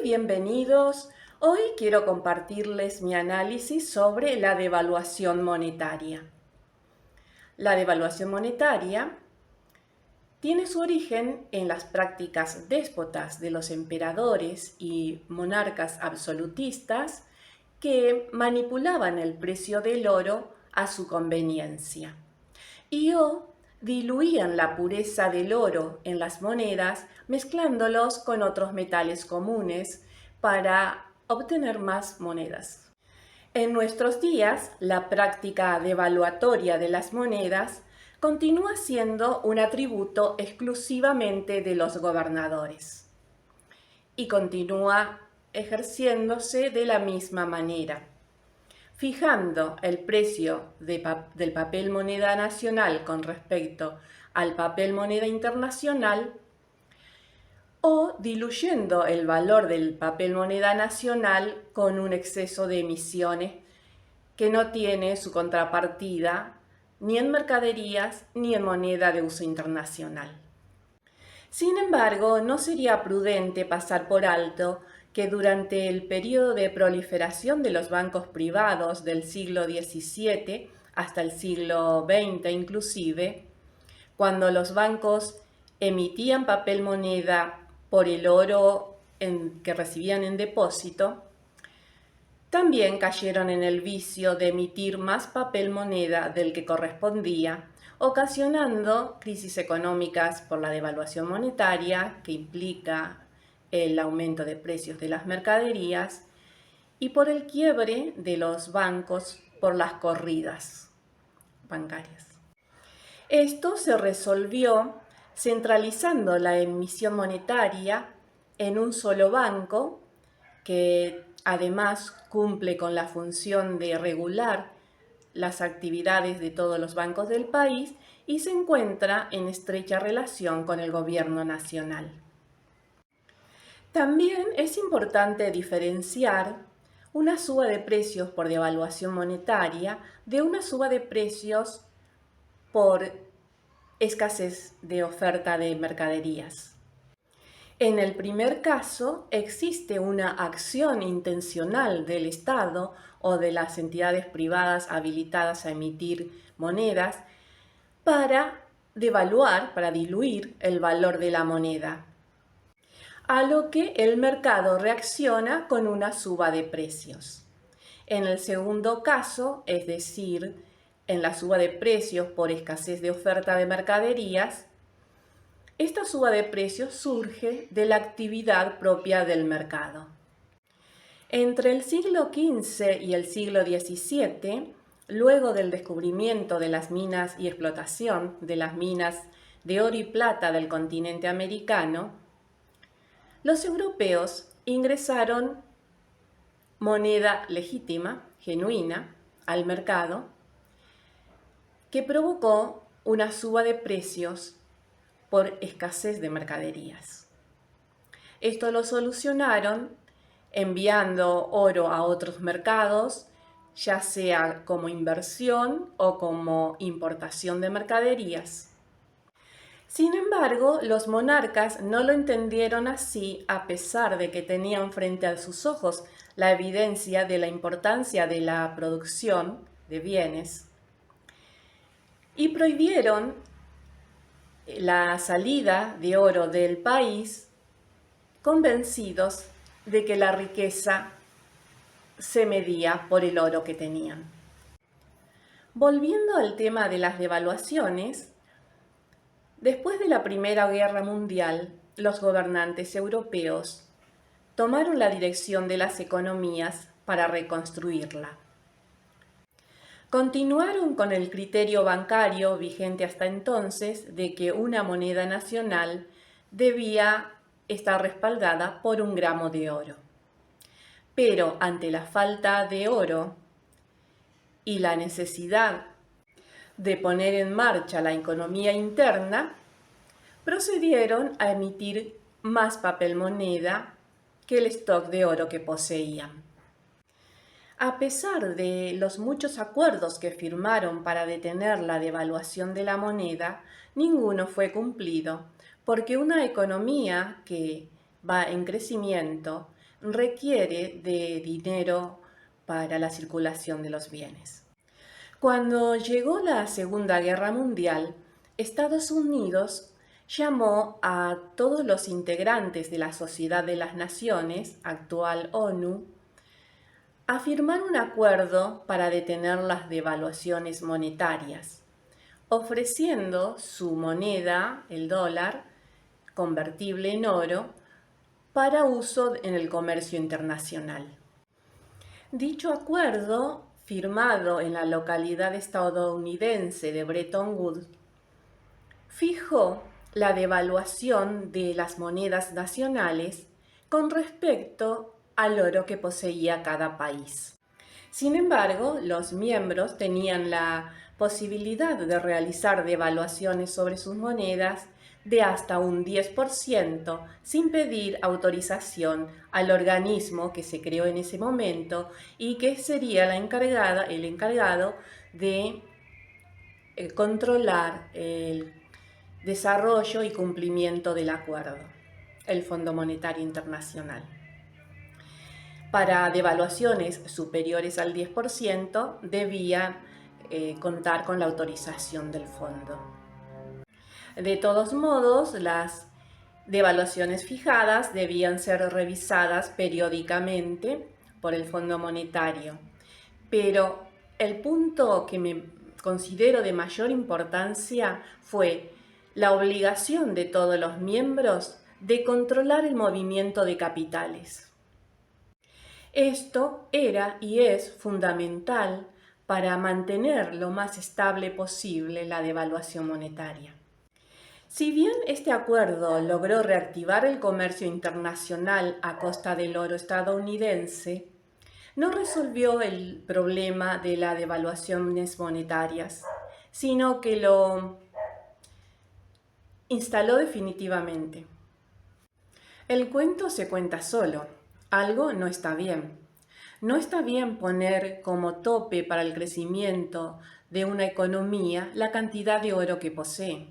bienvenidos. Hoy quiero compartirles mi análisis sobre la devaluación monetaria. La devaluación monetaria tiene su origen en las prácticas déspotas de los emperadores y monarcas absolutistas que manipulaban el precio del oro a su conveniencia o diluían la pureza del oro en las monedas mezclándolos con otros metales comunes para obtener más monedas. En nuestros días, la práctica devaluatoria de las monedas continúa siendo un atributo exclusivamente de los gobernadores y continúa ejerciéndose de la misma manera, fijando el precio del papel moneda nacional con respecto al papel moneda internacional o diluyendo el valor del papel moneda nacional con un exceso de emisiones que no tiene su contrapartida ni en mercaderías ni en moneda de uso internacional. Sin embargo, no sería prudente pasar por alto que durante el periodo de proliferación de los bancos privados del siglo XVII hasta el siglo XX inclusive, cuando los bancos emitían papel moneda por el oro que recibían en depósito, también cayeron en el vicio de emitir más papel moneda del que correspondía, ocasionando crisis económicas por la devaluación monetaria, que implica el aumento de precios de las mercaderías, y por el quiebre de los bancos por las corridas bancarias. Esto se resolvió centralizando la emisión monetaria en un solo banco, que además cumple con la función de regular las actividades de todos los bancos del país y se encuentra en estrecha relación con el gobierno nacional. También es importante diferenciar una suba de precios por devaluación monetaria de una suba de precios por escasez de oferta de mercaderías. En el primer caso, existe una acción intencional del Estado o de las entidades privadas habilitadas a emitir monedas para devaluar, para diluir el valor de la moneda, a lo que el mercado reacciona con una suba de precios. En el segundo caso, es decir, en la suba de precios por escasez de oferta de mercaderías, esta suba de precios surge de la actividad propia del mercado. Entre el siglo XV y el siglo XVII, luego del descubrimiento de las minas y explotación de las minas de oro y plata del continente americano, los europeos ingresaron moneda legítima, genuina, al mercado, que provocó una suba de precios por escasez de mercaderías. Esto lo solucionaron enviando oro a otros mercados, ya sea como inversión o como importación de mercaderías. Sin embargo, los monarcas no lo entendieron así, a pesar de que tenían frente a sus ojos la evidencia de la importancia de la producción de bienes, y prohibieron la salida de oro del país, convencidos de que la riqueza se medía por el oro que tenían. Volviendo al tema de las devaluaciones, después de la Primera Guerra Mundial, los gobernantes europeos tomaron la dirección de las economías para reconstruirla. Continuaron con el criterio bancario vigente hasta entonces de que una moneda nacional debía estar respaldada por 1 gramo de oro. Pero ante la falta de oro y la necesidad de poner en marcha la economía interna, procedieron a emitir más papel moneda que el stock de oro que poseían. A pesar de los muchos acuerdos que firmaron para detener la devaluación de la moneda, ninguno fue cumplido, porque una economía que va en crecimiento requiere de dinero para la circulación de los bienes. Cuando llegó la Segunda Guerra Mundial, Estados Unidos llamó a todos los integrantes de la Sociedad de las Naciones, actual ONU, a firmar un acuerdo para detener las devaluaciones monetarias, ofreciendo su moneda, el dólar, convertible en oro, para uso en el comercio internacional. Dicho acuerdo, firmado en la localidad estadounidense de Bretton Woods, fijó la devaluación de las monedas nacionales con respecto al oro que poseía cada país. Sin embargo, los miembros tenían la posibilidad de realizar devaluaciones sobre sus monedas de hasta un 10% sin pedir autorización al organismo que se creó en ese momento y que sería el encargado de controlar el desarrollo y cumplimiento del acuerdo, el Fondo Monetario Internacional. Para devaluaciones superiores al 10% debía contar con la autorización del fondo. De todos modos, las devaluaciones fijadas debían ser revisadas periódicamente por el Fondo Monetario. Pero el punto que me considero de mayor importancia fue la obligación de todos los miembros de controlar el movimiento de capitales. Esto era y es fundamental para mantener lo más estable posible la devaluación monetaria. Si bien este acuerdo logró reactivar el comercio internacional a costa del oro estadounidense, no resolvió el problema de las devaluaciones monetarias, sino que lo instaló definitivamente. El cuento se cuenta solo. Algo no está bien. No está bien poner como tope para el crecimiento de una economía la cantidad de oro que posee.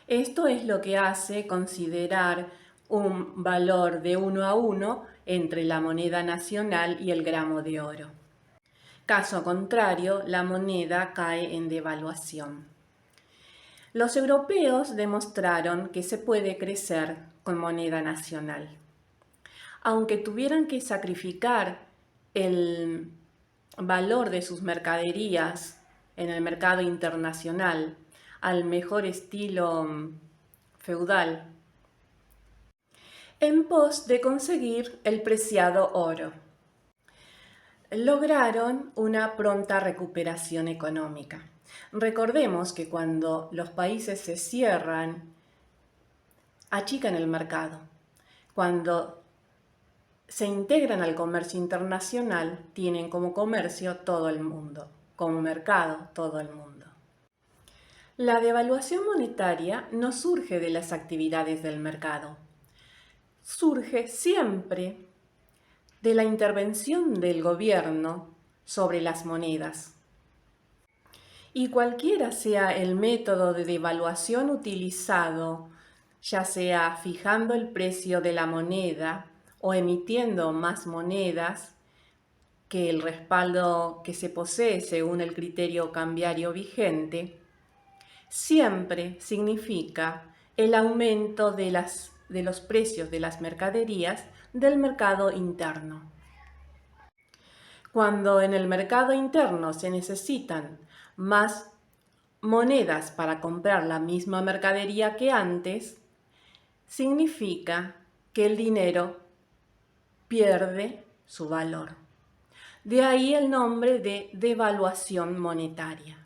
Esto es lo que hace considerar un valor de 1 a 1 entre la moneda nacional y el gramo de oro. Caso contrario, la moneda cae en devaluación. Los europeos demostraron que se puede crecer con moneda nacional. Aunque tuvieran que sacrificar el valor de sus mercaderías en el mercado internacional al mejor estilo feudal, en pos de conseguir el preciado oro, lograron una pronta recuperación económica. Recordemos que cuando los países se cierran, achican el mercado. Cuando se integran al comercio internacional, tienen como comercio todo el mundo, como mercado todo el mundo. La devaluación monetaria no surge de las actividades del mercado, surge siempre de la intervención del gobierno sobre las monedas. Y cualquiera sea el método de devaluación utilizado, ya sea fijando el precio de la moneda o emitiendo más monedas que el respaldo que se posee según el criterio cambiario vigente, siempre significa el aumento de los precios de las mercaderías del mercado interno. Cuando en el mercado interno se necesitan más monedas para comprar la misma mercadería que antes, significa que el dinero pierde su valor. De ahí el nombre de devaluación monetaria.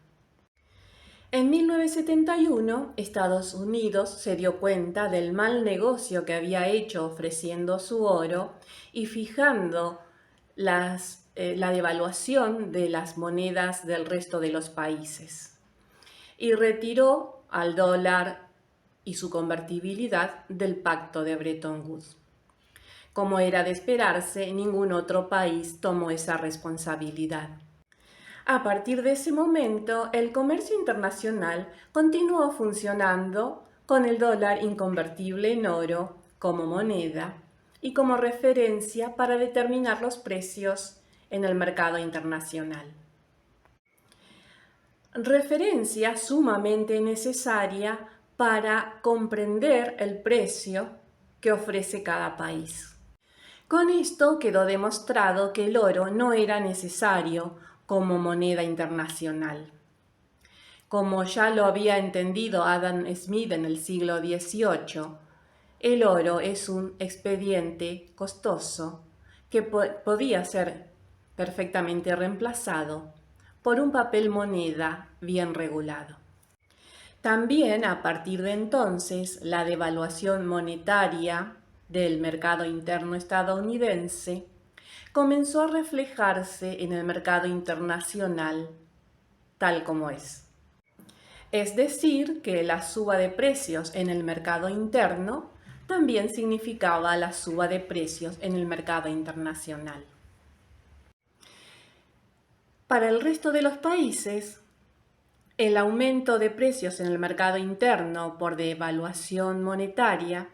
En 1971, Estados Unidos se dio cuenta del mal negocio que había hecho ofreciendo su oro y fijando la devaluación de las monedas del resto de los países. Y retiró al dólar y su convertibilidad del Pacto de Bretton Woods. Como era de esperarse, ningún otro país tomó esa responsabilidad. A partir de ese momento, el comercio internacional continuó funcionando con el dólar inconvertible en oro como moneda, y como referencia para determinar los precios en el mercado internacional. Referencia sumamente necesaria para comprender el precio que ofrece cada país. Con esto quedó demostrado que el oro no era necesario como moneda internacional. Como ya lo había entendido Adam Smith en el siglo XVIII, el oro es un expediente costoso que podía ser perfectamente reemplazado por un papel moneda bien regulado. También a partir de entonces la devaluación monetaria del mercado interno estadounidense comenzó a reflejarse en el mercado internacional tal como es. Es decir, que la suba de precios en el mercado interno también significaba la suba de precios en el mercado internacional. Para el resto de los países, el aumento de precios en el mercado interno por devaluación monetaria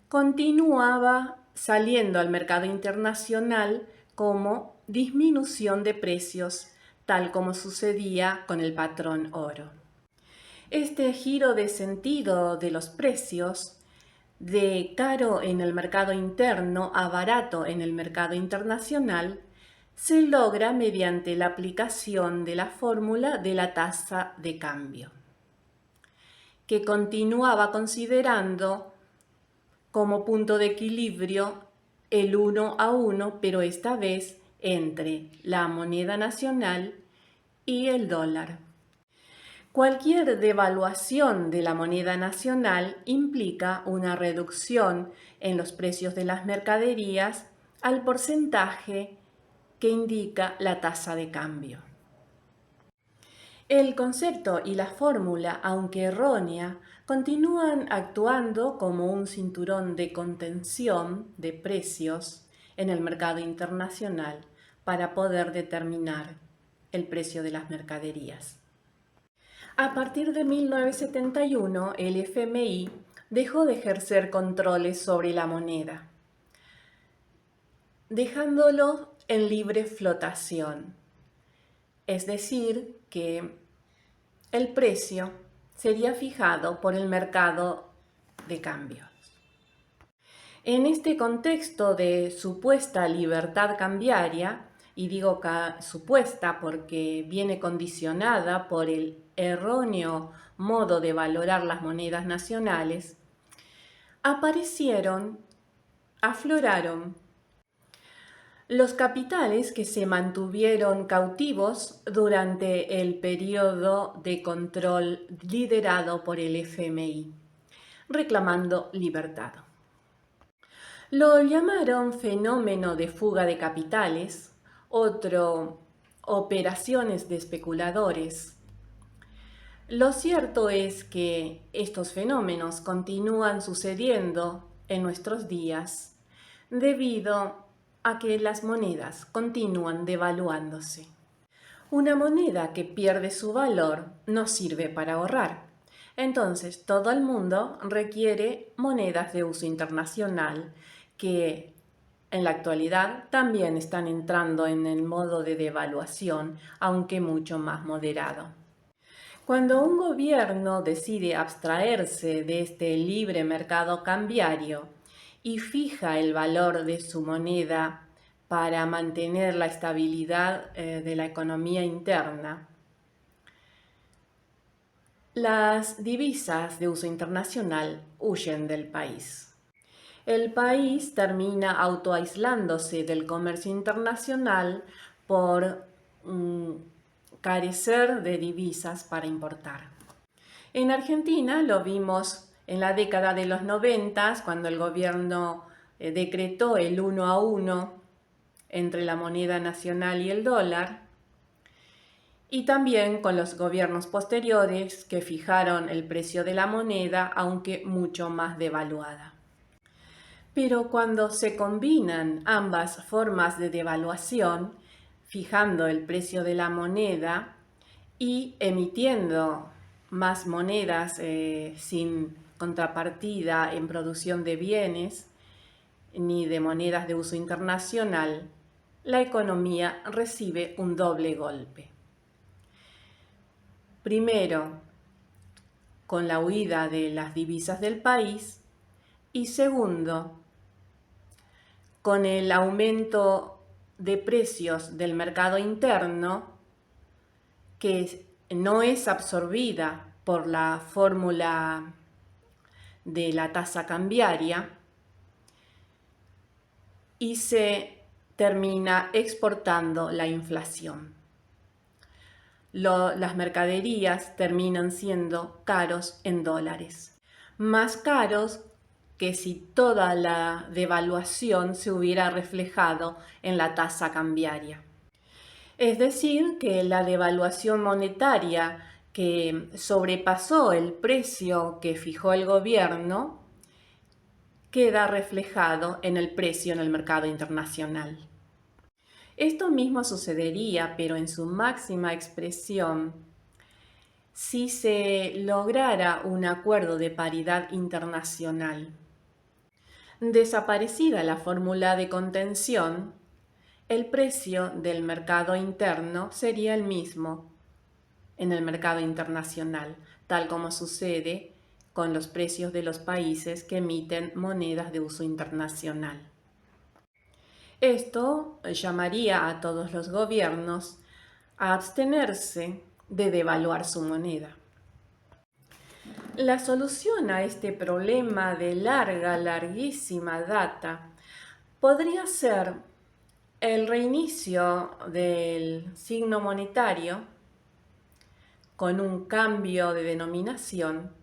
continuaba saliendo al mercado internacional como disminución de precios, tal como sucedía con el patrón oro. Este giro de sentido de los precios, de caro en el mercado interno a barato en el mercado internacional, se logra mediante la aplicación de la fórmula de la tasa de cambio, que continuaba considerando como punto de equilibrio el 1 a 1, pero esta vez entre la moneda nacional y el dólar. Cualquier devaluación de la moneda nacional implica una reducción en los precios de las mercaderías al porcentaje que indica la tasa de cambio. El concepto y la fórmula, aunque errónea, continúan actuando como un cinturón de contención de precios en el mercado internacional para poder determinar el precio de las mercaderías. A partir de 1971, el FMI dejó de ejercer controles sobre la moneda, dejándolo en libre flotación. Es decir, que el precio sería fijado por el mercado de cambios. En este contexto de supuesta libertad cambiaria, y digo supuesta porque viene condicionada por el erróneo modo de valorar las monedas nacionales, afloraron los capitales que se mantuvieron cautivos durante el periodo de control liderado por el FMI, reclamando libertad. Lo llamaron fenómeno de fuga de capitales, otro operaciones de especuladores. Lo cierto es que estos fenómenos continúan sucediendo en nuestros días debido a que las monedas continúan devaluándose. Una moneda que pierde su valor no sirve para ahorrar. Entonces, todo el mundo requiere monedas de uso internacional que en la actualidad también están entrando en el modo de devaluación, aunque mucho más moderado. Cuando un gobierno decide abstraerse de este libre mercado cambiario y fija el valor de su moneda para mantener la estabilidad de la economía interna, las divisas de uso internacional huyen del país. El país termina autoaislándose del comercio internacional por carecer de divisas para importar. En Argentina lo vimos en la década de los 90, cuando el gobierno decretó el 1 a 1 entre la moneda nacional y el dólar, y también con los gobiernos posteriores que fijaron el precio de la moneda, aunque mucho más devaluada. Pero cuando se combinan ambas formas de devaluación, fijando el precio de la moneda y emitiendo más monedas sin contrapartida en producción de bienes, ni de monedas de uso internacional, la economía recibe un doble golpe. Primero, con la huida de las divisas del país, y segundo, con el aumento de precios del mercado interno, que no es absorbida por la fórmula de la tasa cambiaria y se termina exportando la inflación. Las mercaderías terminan siendo caros en dólares, más caros que si toda la devaluación se hubiera reflejado en la tasa cambiaria. Es decir, que la devaluación monetaria que sobrepasó el precio que fijó el gobierno queda reflejado en el precio en el mercado internacional. Esto mismo sucedería, pero en su máxima expresión, si se lograra un acuerdo de paridad internacional. Desaparecida la fórmula de contención, el precio del mercado interno sería el mismo en el mercado internacional, tal como sucede con los precios de los países que emiten monedas de uso internacional. Esto llamaría a todos los gobiernos a abstenerse de devaluar su moneda. La solución a este problema de larguísima data podría ser el reinicio del signo monetario con un cambio de denominación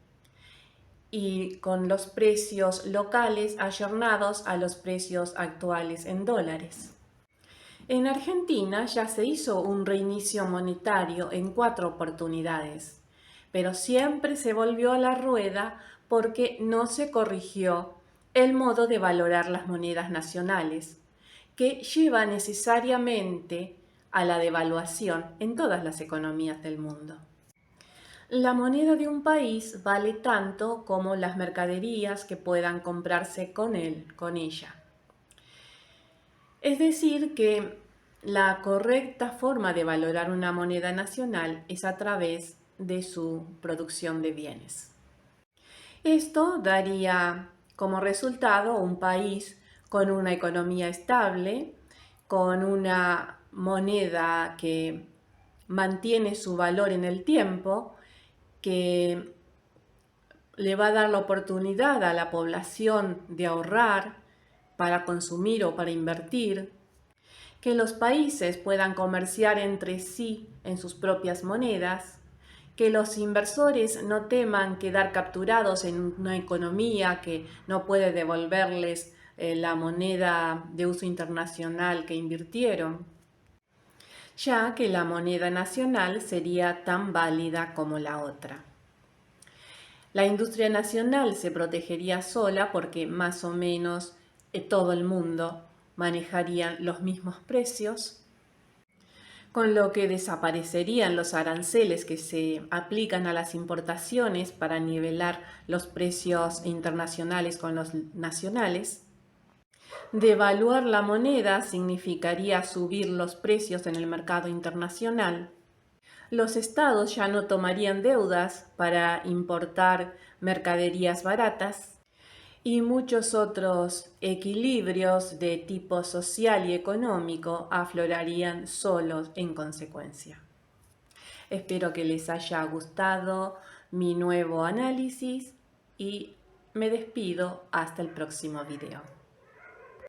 y con los precios locales ayornados a los precios actuales en dólares. En Argentina ya se hizo un reinicio monetario en 4 oportunidades, pero siempre se volvió a la rueda porque no se corrigió el modo de valorar las monedas nacionales, que lleva necesariamente a la devaluación en todas las economías del mundo. La moneda de un país vale tanto como las mercaderías que puedan comprarse con ella. Es decir, que la correcta forma de valorar una moneda nacional es a través de su producción de bienes. Esto daría como resultado un país con una economía estable, con una moneda que mantiene su valor en el tiempo, que le va a dar la oportunidad a la población de ahorrar para consumir o para invertir, que los países puedan comerciar entre sí en sus propias monedas, que los inversores no teman quedar capturados en una economía que no puede devolverles la moneda de uso internacional que invirtieron, ya que la moneda nacional sería tan válida como la otra. La industria nacional se protegería sola porque más o menos todo el mundo manejaría los mismos precios, con lo que desaparecerían los aranceles que se aplican a las importaciones para nivelar los precios internacionales con los nacionales. Devaluar la moneda significaría subir los precios en el mercado internacional. Los estados ya no tomarían deudas para importar mercaderías baratas y muchos otros equilibrios de tipo social y económico aflorarían solos en consecuencia. Espero que les haya gustado mi nuevo análisis y me despido hasta el próximo video.